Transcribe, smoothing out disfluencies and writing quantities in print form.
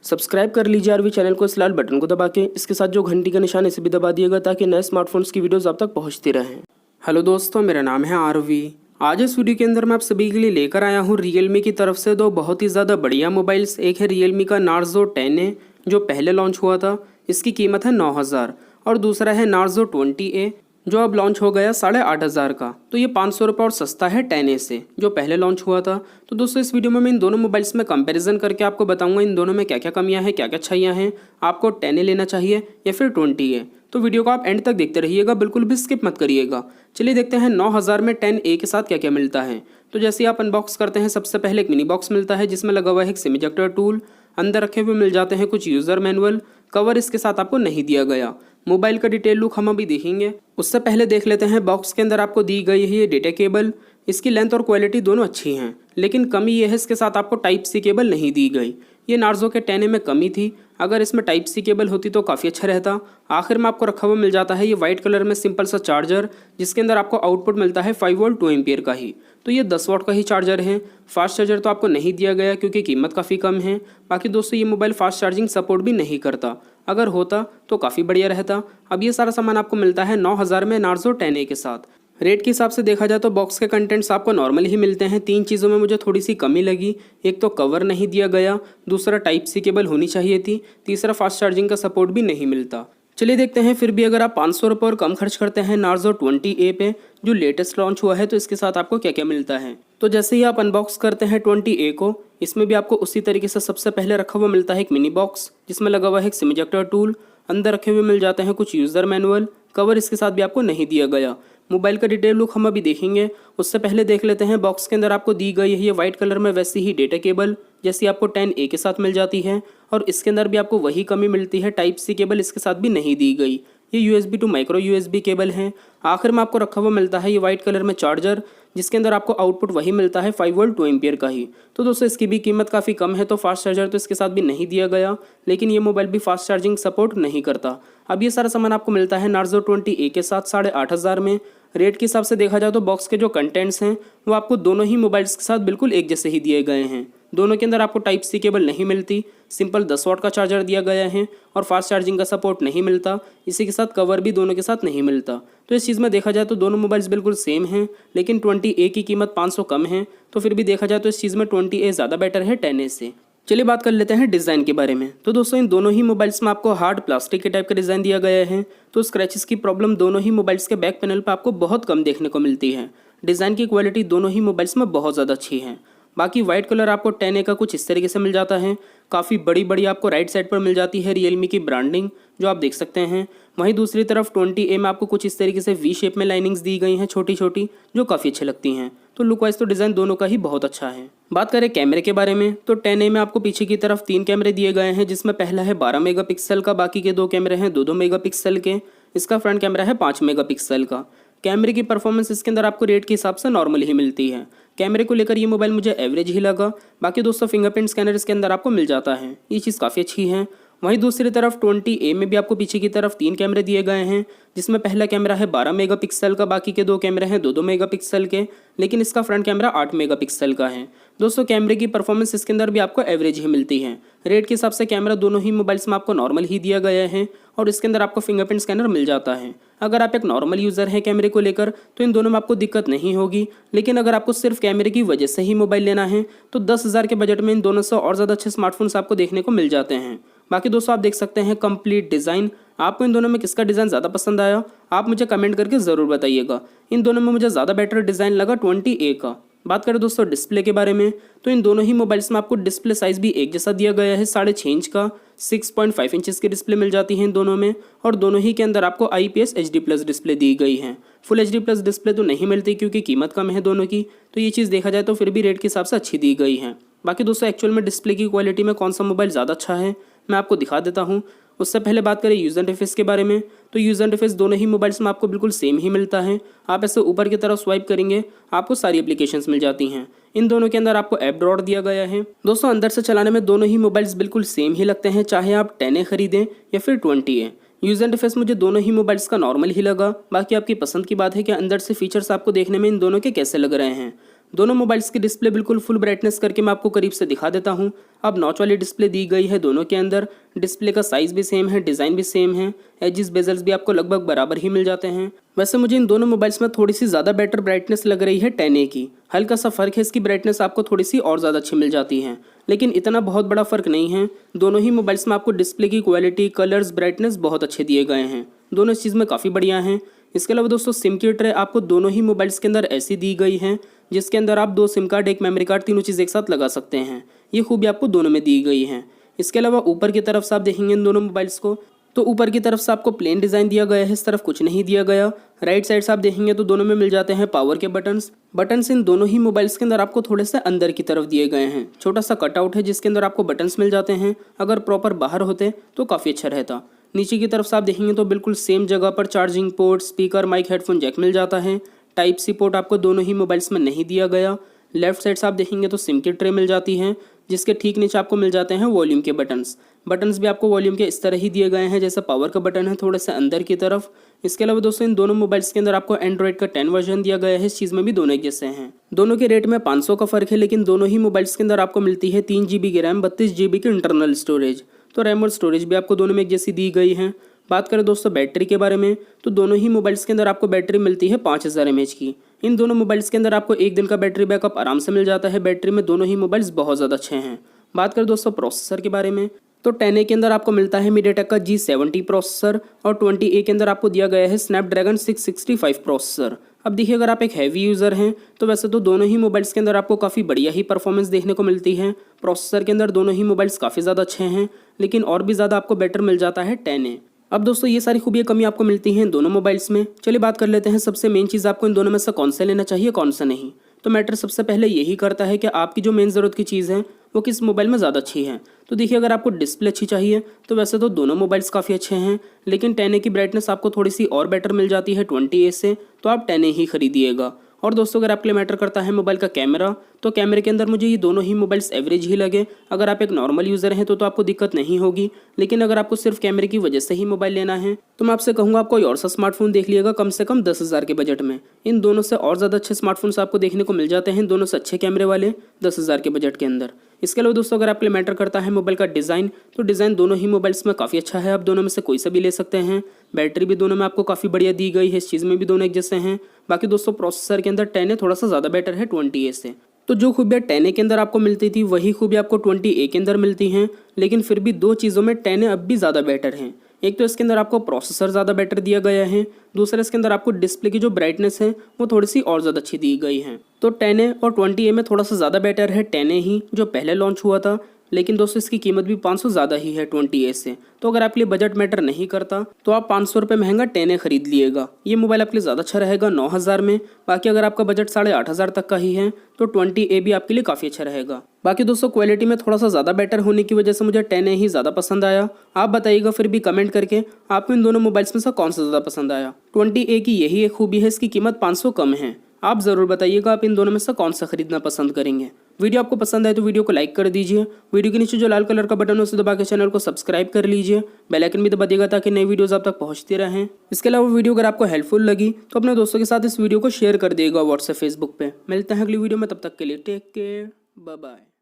Subscribe कर लीजिए RV channel को इस लाल बटन को दबा के, इसके साथ जो घंटी का निशान इसे भी दबा दिएगा ताकि नए स्मार्टफोन्स की वीडियोस आप तक पहुंचती रहें। हेलो दोस्तों, मेरा नाम है आरवी। आज इस वीडियो के अंदर मैं आप सभी के लिए लेकर आया हूं रियलमी की तरफ से दो बहुत ही ज़्यादा बढ़िया मोबाइल्स। एक है रियलमी का नार्जो 10A जो पहले लॉन्च हुआ था, इसकी कीमत है 9000, और दूसरा है नार्जो 20A जो अब लॉन्च हो गया 8500 का। तो ये 500 रुपये और सस्ता है 10A से जो पहले लॉन्च हुआ था। तो दोस्तों इस वीडियो में मैं इन दोनों मोबाइल्स में कंपैरिजन करके आपको बताऊंगा इन दोनों में क्या क्या कमियां हैं, क्या क्या अच्छाइयां हैं, आपको 10A लेना चाहिए या फिर 20A। तो वीडियो को आप एंड तक देखते रहिएगा, बिल्कुल भी स्किप मत करिएगा। चलिए देखते हैं 9000 में 10A के साथ क्या क्या मिलता है। तो जैसे ही आप अनबॉक्स करते हैं, सबसे पहले एक मिनी बॉक्स मिलता है जिसमें लगा हुआ है एक सिम इजेक्टर टूल। अंदर रखे हुए मिल जाते हैं कुछ यूज़र मैनुअल। कवर इसके साथ आपको नहीं दिया गया। मोबाइल का डिटेल लुक हम अभी देखेंगे, उससे पहले देख लेते हैं बॉक्स के अंदर आपको दी गई है ये डेटा केबल। इसकी लेंथ और क्वालिटी दोनों अच्छी हैं, लेकिन कमी ये है इसके साथ आपको टाइप सी केबल नहीं दी गई। ये नार्जो के 10A में कमी थी, अगर इसमें टाइप सी केबल होती तो काफ़ी अच्छा रहता। आखिर में आपको रखा हुआ मिल जाता है ये वाइट कलर में सिंपल सा चार्जर, जिसके अंदर आपको आउटपुट मिलता है 5 वोल्ट 2 एम्पियर का ही। तो ये 10 वाट का ही चार्जर है। फास्ट चार्जर तो आपको नहीं दिया गया क्योंकि कीमत काफ़ी कम है। बाकी दोस्तों ये मोबाइल फास्ट चार्जिंग सपोर्ट भी नहीं करता, अगर होता तो काफ़ी बढ़िया रहता। अब ये सारा सामान आपको मिलता है 9000 में नार्जो 10A के साथ। रेट के हिसाब से देखा जाए तो बॉक्स के कंटेंट्स आपको नॉर्मल ही मिलते हैं। 3 चीज़ों में मुझे थोड़ी सी कमी लगी। एक तो कवर नहीं दिया गया, दूसरा टाइप सी केबल होनी चाहिए थी, तीसरा फास्ट चार्जिंग का सपोर्ट भी नहीं मिलता। चलिए देखते हैं फिर भी अगर आप 500 रुपये और कम खर्च करते हैं नार्जो 20A पे जो लेटेस्ट लॉन्च हुआ है, तो इसके साथ आपको क्या क्या मिलता है। तो जैसे ही आप अनबॉक्स करते हैं 20A को, इसमें भी आपको उसी तरीके से सबसे पहले रखा हुआ मिलता है एक मिनी बॉक्स जिसमें लगा हुआ है एक सिम इजेक्टर टूल। अंदर रखे हुए मिल जाते हैं कुछ यूज़र मैनुअल। कवर इसके साथ भी आपको नहीं दिया गया। मोबाइल का डिटेल लुक हम अभी देखेंगे, उससे पहले देख लेते हैं बॉक्स के अंदर आपको दी गई है ये वाइट कलर में वैसी ही डेटा केबल जैसी आपको 10A के साथ मिल जाती है, और इसके अंदर भी आपको वही कमी मिलती है, टाइप सी केबल इसके साथ भी नहीं दी गई। ये USB to micro USB cable है। आखिर में आपको रखा हुआ मिलता है ये वाइट कलर में चार्जर, जिसके अंदर आपको आउटपुट वही मिलता है 5 वोल्ट 2 एम्पियर का ही। तो दोस्तों इसकी भी कीमत काफ़ी कम है, तो फास्ट चार्जर तो इसके साथ भी नहीं दिया गया, लेकिन ये मोबाइल भी फास्ट चार्जिंग सपोर्ट नहीं करता। अब ये सारा सामान आपको मिलता है नार्जो 20A के साथ 8500 में। रेट के हिसाब से देखा जाए तो बॉक्स के जो कंटेंट्स हैं वो आपको दोनों ही मोबाइल्स के साथ बिल्कुल एक जैसे ही दिए गए हैं। दोनों के अंदर आपको टाइप सी केबल नहीं मिलती, सिंपल 10 वाट का चार्जर दिया गया है, और फास्ट चार्जिंग का सपोर्ट नहीं मिलता। इसी के साथ कवर भी दोनों के साथ नहीं मिलता। तो इस चीज़ में देखा जाए तो दोनों मोबाइल्स बिल्कुल सेम हैं, लेकिन 20A की कीमत 500 कम है। तो फिर भी देखा जाए तो इस चीज़ में 20A ज़्यादा बेटर है 10A से। चलिए बात कर लेते हैं डिज़ाइन के बारे में। तो दोस्तों इन दोनों ही मोबाइल्स में आपको हार्ड प्लास्टिक के टाइप का डिज़ाइन दिया गया है। तो स्क्रैचेस की प्रॉब्लम दोनों ही मोबाइल्स के बैक पैनल पर आपको बहुत कम देखने को मिलती है। डिज़ाइन की क्वालिटी दोनों ही मोबाइल्स में बहुत ज़्यादा अच्छी है। बाकी वाइट कलर आपको 10A का कुछ इस तरीके से मिल जाता है। काफ़ी बड़ी बड़ी आपको राइट साइड पर मिल जाती है रियलमी की ब्रांडिंग जो आप देख सकते हैं। वहीं दूसरी तरफ 20A में आपको कुछ इस तरीके से वी शेप में लाइनिंग्स दी गई हैं छोटी छोटी, जो काफ़ी अच्छी लगती हैं। तो लुक वाइज तो डिज़ाइन दोनों का ही बहुत अच्छा है। बात करें कैमरे के बारे में, तो 10A में आपको पीछे की तरफ 3 कैमरे दिए गए हैं, जिसमें पहला है 12 मेगापिक्सल का, बाकी के 2 कैमरे हैं 2-2 मेगापिक्सल के। इसका फ्रंट कैमरा है 5 मेगापिक्सल का। कैमरे की परफॉर्मेंस इसके अंदर आपको रेट के हिसाब से नॉर्मल ही मिलती है। कैमरे को लेकर ये मोबाइल मुझे एवरेज ही लगा। बाकी दोस्तों फिंगरप्रिंट स्कैनर इसके अंदर आपको मिल जाता है, ये चीज़ काफ़ी अच्छी है। वहीं दूसरी तरफ 20A में भी आपको पीछे की तरफ 3 कैमरे दिए गए हैं, जिसमें पहला कैमरा है 12 मेगापिक्सल का, बाकी के 2 कैमरे हैं 2-2 मेगापिक्सल के, लेकिन इसका फ्रंट कैमरा 8 मेगापिक्सल का है। दोस्तों कैमरे की परफॉर्मेंस इसके अंदर भी आपको एवरेज ही मिलती है। रेट के हिसाब से कैमरा दोनों ही मोबाइल्स में आपको नॉर्मल ही दिया गया है, और इसके अंदर आपको फिंगरप्रिंट स्कैनर मिल जाता है। अगर आप एक नॉर्मल यूज़र हैं कैमरे को लेकर तो इन दोनों में आपको दिक्कत नहीं होगी, लेकिन अगर आपको सिर्फ कैमरे की वजह से ही मोबाइल लेना है तो 10,000 के बजट में इन दोनों से और ज़्यादा अच्छे स्मार्टफोन्स आपको देखने को मिल जाते हैं। बाकी दोस्तों आप देख सकते हैं कंप्लीट डिज़ाइन। आपको इन दोनों में किसका डिज़ाइन ज़्यादा पसंद आया, आप मुझे कमेंट करके ज़रूर बताइएगा। इन दोनों में मुझे ज़्यादा बेटर डिज़ाइन लगा 20A का। बात करें दोस्तों डिस्प्ले के बारे में, तो इन दोनों ही मोबाइल्स में आपको डिस्प्ले साइज़ भी एक जैसा दिया गया है, 6.5 इंच का। 6.5 इंचेस की डिस्प्ले मिल जाती है इन दोनों में, और दोनों ही के अंदर आपको IPS HD+ डिस्प्ले दी गई है। फुल HD+ डिस्प्ले तो नहीं मिलती क्योंकि कीमत कम है दोनों की, तो ये चीज़ देखा जाए तो फिर भी रेट के हिसाब से अच्छी दी गई है। बाकी दोस्तों एक्चुअल में डिस्प्ले की क्वालिटी में कौन सा मोबाइल ज़्यादा अच्छा है मैं आपको दिखा देता हूँ। उससे पहले बात करें यूज़र इंटरफेस के बारे में, तो यूज़र इंटरफेस दोनों ही मोबाइल्स में आपको बिल्कुल सेम ही मिलता है। आप ऐसे ऊपर की तरफ स्वाइप करेंगे आपको सारी एप्लीकेशंस मिल जाती हैं। इन दोनों के अंदर आपको ऐप ड्रॉअर दिया गया है। दोस्तों अंदर से चलाने में दोनों ही मोबाइल्स बिल्कुल सेम ही लगते हैं, चाहे आप 10A खरीदें या फिर 20A। यूज़र इंटरफेस मुझे दोनों ही मोबाइल्स का नॉर्मल ही लगा। बाकी आपकी पसंद की बात है कि अंदर से फीचर्स आपको देखने में इन दोनों के कैसे लग रहे हैं। दोनों मोबाइल्स की डिस्प्ले बिल्कुल फुल ब्राइटनेस करके मैं आपको करीब से दिखा देता हूं। अब नॉच वाली डिस्प्ले दी गई है दोनों के अंदर। डिस्प्ले का साइज भी सेम है, डिज़ाइन भी सेम है, एजिस बेजल्स भी आपको लगभग बराबर ही मिल जाते हैं। वैसे मुझे इन दोनों मोबाइल्स में थोड़ी सी ज़्यादा बेटर ब्राइटनेस लग रही है 10A की। हल्का सा फ़र्क है, इसकी ब्राइटनेस आपको थोड़ी सी और ज़्यादा अच्छी मिल जाती है, लेकिन इतना बहुत बड़ा फ़र्क नहीं है। दोनों ही मोबाइल्स में आपको डिस्प्ले की क्वालिटी, कलर्स, ब्राइटनेस बहुत अच्छे दिए गए हैं। दोनों इस चीज़ में काफ़ी बढ़िया हैं। इसके अलावा दोस्तों सिम की ट्रे आपको दोनों ही मोबाइल्स के अंदर ऐसी दी गई है जिसके अंदर आप 2 सिम कार्ड, 1 मेमोरी कार्ड, तीनों चीज़ एक साथ लगा सकते हैं। ये खूबी आपको दोनों में दी गई है। इसके अलावा ऊपर की तरफ से आप देखेंगे इन दोनों मोबाइल्स को, तो ऊपर की तरफ से आपको प्लेन डिज़ाइन दिया गया है, इस तरफ कुछ नहीं दिया गया। राइट साइड से आप देखेंगे तो दोनों में मिल जाते हैं पावर के बटन्स इन दोनों ही मोबाइल्स के अंदर आपको थोड़े से अंदर की तरफ दिए गए हैं। छोटा सा कटआउट है जिसके अंदर आपको बटन्स मिल जाते हैं। अगर प्रॉपर बाहर होते तो काफ़ी अच्छा रहता। नीचे की तरफ से आप देखेंगे तो बिल्कुल सेम जगह पर charging port, speaker, mike, headphone jack मिल जाता है। टाइप सी पोर्ट आपको दोनों ही मोबाइल्स में नहीं दिया गया। लेफ्ट साइड से आप देखेंगे तो सिम की ट्रे मिल जाती है, जिसके ठीक नीचे आपको मिल जाते हैं वॉल्यूम के बटन्स भी आपको वॉल्यूम के इस तरह ही दिए गए हैं जैसे पावर का बटन है, थोड़े से अंदर की तरफ। इसके अलावा दोस्तों इन दोनों मोबाइल्स के अंदर आपको एंड्रॉइड का 10 वर्जन दिया गया है। इस चीज़ में भी दोनों एक जैसे हैं। दोनों के रेट में 500 का फ़र्क है, लेकिन दोनों ही मोबाइल्स के अंदर आपको मिलती है 3 GB की रैम, 32 GB की इंटरनल स्टोरेज। तो रैम और स्टोरेज भी आपको दोनों में एक जैसी दी गई है। बात करें दोस्तों बैटरी के बारे में, तो दोनों ही मोबाइल्स के अंदर आपको बैटरी मिलती है 5000 mAh की। इन दोनों मोबाइल्स के अंदर आपको 1 दिन का बैटरी बैकअप आराम से मिल जाता है। बैटरी में दोनों ही मोबाइल्स बहुत ज़्यादा अच्छे हैं। बात करें दोस्तों प्रोसेसर के बारे में, तो 10A के अंदर आपको मिलता है मीडियाटेक का G70 प्रोसेसर और 20A के अंदर आपको दिया गया है स्नैपड्रैगन 665 प्रोसेसर। अब देखिए, अगर आप एक हैवी यूज़र हैं तो वैसे तो दोनों ही मोबाइल्स के अंदर आपको काफ़ी बढ़िया ही परफॉर्मेंस देखने को मिलती है। प्रोसेसर के अंदर दोनों ही मोबाइल्स काफ़ी ज़्यादा अच्छे हैं, लेकिन और भी ज़्यादा आपको बेटर मिल जाता है 10A। अब दोस्तों ये सारी खूबियाँ कमी आपको मिलती हैं दोनों मोबाइल्स में। चलिए बात कर लेते हैं सबसे मेन चीज़, आपको इन दोनों में से कौन सा लेना चाहिए, कौन सा नहीं। तो मैटर सबसे पहले यही करता है कि आपकी जो मेन ज़रूरत की चीज़ है वो किस मोबाइल में ज़्यादा अच्छी है। तो देखिए, अगर आपको डिस्प्ले अच्छी चाहिए तो वैसे तो दोनों मोबाइल्स काफ़ी अच्छे हैं, लेकिन 10A की ब्राइटनेस आपको थोड़ी सी और बेटर मिल जाती है 20A से, तो आप 10A ही खरीदिएगा। और दोस्तों अगर आपके लिए मैटर करता है मोबाइल का कैमरा, तो कैमरे के अंदर मुझे ये दोनों ही मोबाइल्स एवरेज ही लगे। अगर आप एक नॉर्मल यूज़र हैं तो आपको दिक्कत नहीं होगी, लेकिन अगर आपको सिर्फ कैमरे की वजह से ही मोबाइल लेना है तो मैं आपसे कहूँगा आप कोई और सा स्मार्टफोन देख लिएगा कम से कम 10,000 के बजट में। इन दोनों से और ज़्यादा अच्छे स्मार्टफोन्स आपको देखने को मिल जाते हैं, दोनों से अच्छे कैमरे वाले 10,000 के बजट के अंदर। इसके अलावा दोस्तों अगर आपके लिए मैटर करता है मोबाइल का डिज़ाइन, तो डिज़ाइन दोनों ही मोबाइल्स में काफ़ी अच्छा है। आप दोनों में से कोई सा भी ले सकते हैं। बैटरी भी दोनों में आपको काफ़ी बढ़िया दी गई है, इस चीज़ में भी दोनों एक जैसे हैं। बाकी दोस्तों प्रोसेसर के अंदर 10A थोड़ा सा ज़्यादा बेटर है 20A से। तो जो खूबियाँ 10A के अंदर आपको मिलती थी वही खूबियाँ आपको 20A के अंदर मिलती हैं, लेकिन फिर भी दो चीज़ों में 10A अब भी ज़्यादा बेटर है। एक तो इसके अंदर आपको प्रोसेसर ज़्यादा बेटर दिया गया है, दूसरा इसके अंदर आपको डिस्प्ले की जो ब्राइटनेस है वो थोड़ी सी और ज़्यादा अच्छी दी गई है। तो 10A और 20A में थोड़ा सा ज़्यादा बेटर है 10A ही, जो पहले लॉन्च हुआ था, लेकिन दोस्तों इसकी कीमत भी 500 ज़्यादा ही है 20A से। तो अगर आपके लिए बजट मैटर नहीं करता तो आप 500 रुपये महंगा 10A खरीद लिएगा। ये मोबाइल आपके लिए ज़्यादा अच्छा रहेगा 9,000 में। बाकी अगर आपका बजट 8,500 तक का ही है तो 20A भी आपके लिए काफ़ी अच्छा रहेगा। बाकी दोस्तों क्वालिटी में थोड़ा सा ज़्यादा बेटर होने की वजह से मुझे 10A ही ज़्यादा पसंद आया। आप बताइएगा फिर भी कमेंट करके आपको इन दोनों मोबाइल्स में से कौन सा ज़्यादा पसंद आया। 20A की यही एक खूबी है, इसकी कीमत 500 कम है। आप ज़रूर बताइएगा आप इन दोनों में से कौन सा खरीदना पसंद करेंगे। वीडियो आपको पसंद आए तो वीडियो को लाइक कर दीजिए। वीडियो के नीचे जो लाल कलर का बटन है उसे दबा के चैनल को सब्सक्राइब कर लीजिए। बेल आइकन भी दबा दिएगा ताकि नई वीडियोस आप तक पहुंचती रहें। इसके अलावा वीडियो अगर आपको हेल्पफुल लगी तो अपने दोस्तों के साथ इस वीडियो को शेयर कर दिएगा व्हाट्सएप, फेसबुक पे। मिलते हैं अगली वीडियो में, तब तक के लिए टेक केयर, बाय बाय।